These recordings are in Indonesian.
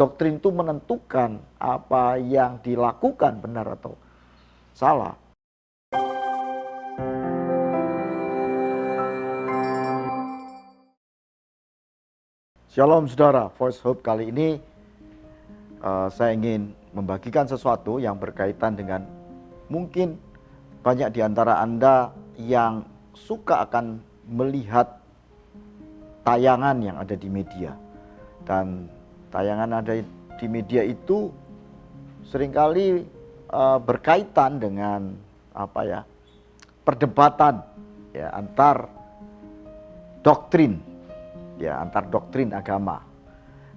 doktrin itu menentukan apa yang dilakukan benar atau salah. Shalom saudara, Voice Hope kali ini saya ingin membagikan sesuatu yang berkaitan dengan mungkin banyak di antara Anda yang suka akan melihat tayangan yang ada di media. Dan tayangan ada di media itu seringkali berkaitan dengan perdebatan ya antar doktrin agama,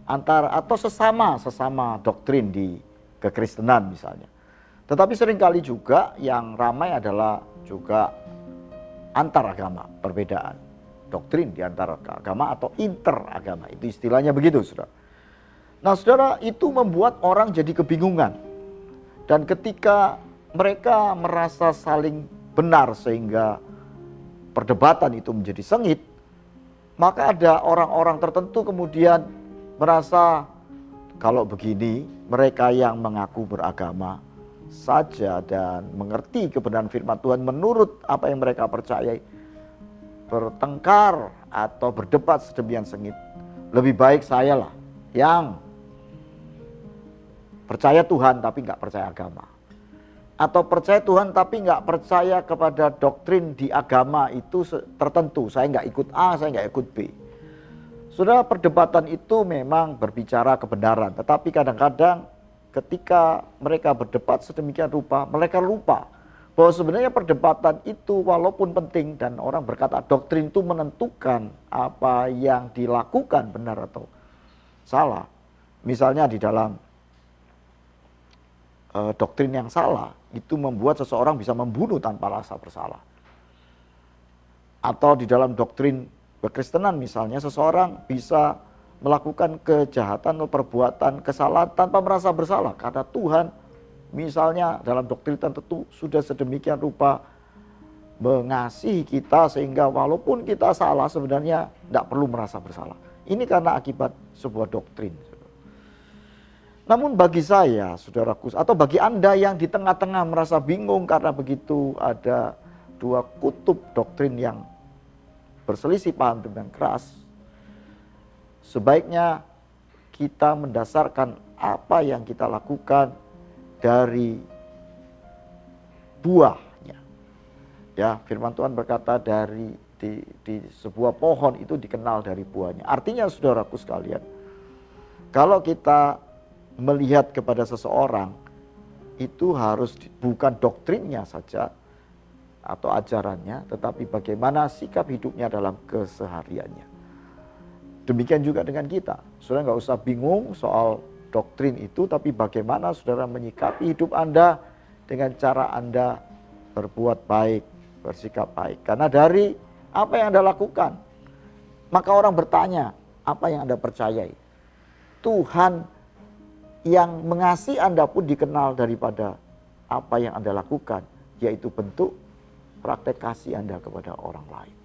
atau sesama doktrin di kekristenan misalnya. Tetapi seringkali juga yang ramai adalah juga antar agama, perbedaan doktrin di antara agama atau interagama, itu istilahnya begitu, saudara. Nah, saudara, itu membuat orang jadi kebingungan. Dan ketika mereka merasa saling benar sehingga perdebatan itu menjadi sengit, maka ada orang-orang tertentu kemudian merasa kalau begini mereka yang mengaku beragama saja dan mengerti kebenaran firman Tuhan menurut apa yang mereka percayai, bertengkar atau berdebat sedemikian sengit, lebih baik saya lah yang percaya Tuhan tapi nggak percaya agama, atau percaya Tuhan tapi nggak percaya kepada doktrin di agama itu tertentu, saya nggak ikut A, saya nggak ikut B. Saudara, perdebatan itu memang berbicara kebenaran, tetapi kadang-kadang ketika mereka berdebat sedemikian rupa, mereka lupa bahwa sebenarnya perdebatan itu walaupun penting dan orang berkata doktrin itu menentukan apa yang dilakukan benar atau salah. Misalnya di dalam doktrin yang salah itu membuat seseorang bisa membunuh tanpa rasa bersalah. Atau di dalam doktrin kekristenan misalnya seseorang bisa melakukan kejahatan atau perbuatan kesalahan tanpa merasa bersalah karena Tuhan misalnya dalam doktrin tertentu sudah sedemikian rupa mengasihi kita sehingga walaupun kita salah sebenarnya tidak perlu merasa bersalah. Ini karena akibat sebuah doktrin. Namun bagi saya, saudaraku, atau bagi Anda yang di tengah-tengah merasa bingung karena begitu ada dua kutub doktrin yang berselisih paham dengan keras, sebaiknya kita mendasarkan apa yang kita lakukan dari buahnya. Ya, firman Tuhan berkata di sebuah pohon itu dikenal dari buahnya. Artinya saudaraku sekalian, kalau kita melihat kepada seseorang itu harus bukan doktrinnya saja atau ajarannya, tetapi bagaimana sikap hidupnya dalam kesehariannya. Demikian juga dengan kita. Saudara nggak usah bingung soal doktrin itu, tapi bagaimana saudara menyikapi hidup Anda dengan cara Anda berbuat baik, bersikap baik. Karena dari apa yang Anda lakukan, maka orang bertanya, apa yang Anda percayai? Tuhan yang mengasihi Anda pun dikenal daripada apa yang Anda lakukan, yaitu bentuk praktek kasih Anda kepada orang lain.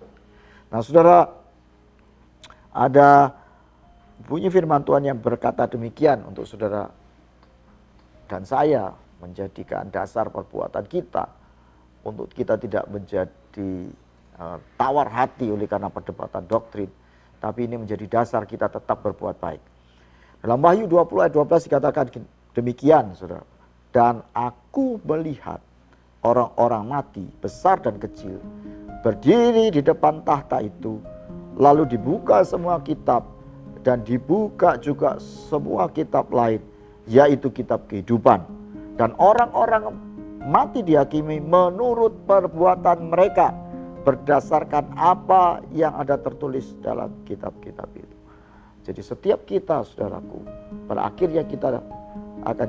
Nah, saudara, ada bunyi firman Tuhan yang berkata demikian untuk saudara dan saya menjadikan dasar perbuatan kita untuk kita tidak menjadi tawar hati oleh karena perdebatan doktrin, tapi ini menjadi dasar kita tetap berbuat baik. Dalam Wahyu 20 ayat 12 dikatakan demikian, saudara. Dan aku melihat orang-orang mati, besar dan kecil, berdiri di depan tahta itu. Lalu dibuka semua kitab dan dibuka juga semua kitab lain, yaitu kitab kehidupan. Dan orang-orang mati dihakimi menurut perbuatan mereka berdasarkan apa yang ada tertulis dalam kitab-kitab itu. Jadi setiap kita, saudaraku, pada akhirnya kita akan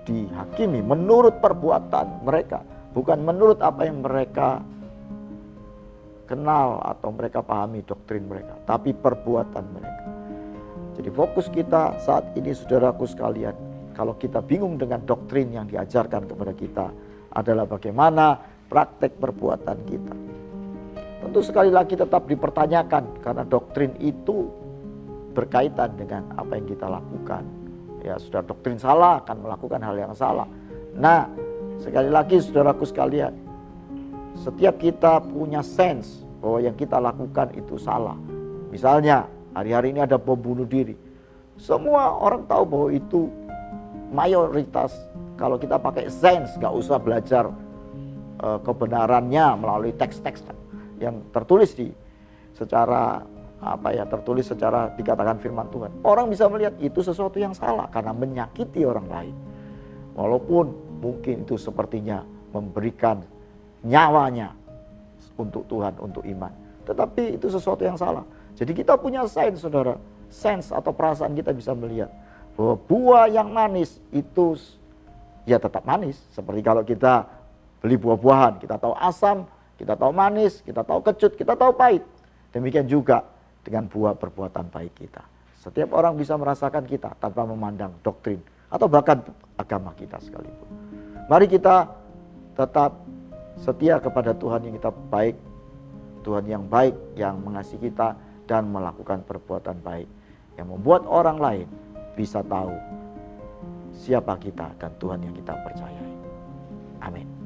dihakimi menurut perbuatan mereka, bukan menurut apa yang mereka kenal atau mereka pahami doktrin mereka, tapi perbuatan mereka. Jadi fokus kita saat ini, saudaraku sekalian, kalau kita bingung dengan doktrin yang diajarkan kepada kita, adalah bagaimana praktek perbuatan kita. Tentu sekali lagi tetap dipertanyakan karena doktrin itu berkaitan dengan apa yang kita lakukan ya sudah doktrin salah akan melakukan hal yang salah. Nah, sekali lagi saudaraku sekalian, setiap kita punya sense bahwa yang kita lakukan itu salah. Misalnya hari-hari ini ada bom bunuh diri. Semua orang tahu bahwa itu mayoritas. Kalau kita pakai sense, gak usah belajar kebenarannya melalui teks-teks yang tertulis tertulis secara dikatakan firman Tuhan. Orang bisa melihat itu sesuatu yang salah karena menyakiti orang lain. Walaupun mungkin itu sepertinya memberikan nyawanya untuk Tuhan, untuk iman. Tetapi itu sesuatu yang salah. Jadi kita punya sense, saudara. Sense atau perasaan kita bisa melihat bahwa buah yang manis itu ya tetap manis. Seperti kalau kita beli buah-buahan, kita tahu asam, kita tahu manis, kita tahu kecut, kita tahu pahit. Demikian juga dengan buah perbuatan baik kita. Setiap orang bisa merasakan kita tanpa memandang doktrin atau bahkan agama kita sekalipun. Mari kita tetap setia kepada Tuhan yang kita baik, Tuhan yang baik yang mengasihi kita dan melakukan perbuatan baik yang membuat orang lain bisa tahu siapa kita dan Tuhan yang kita percayai. Amin.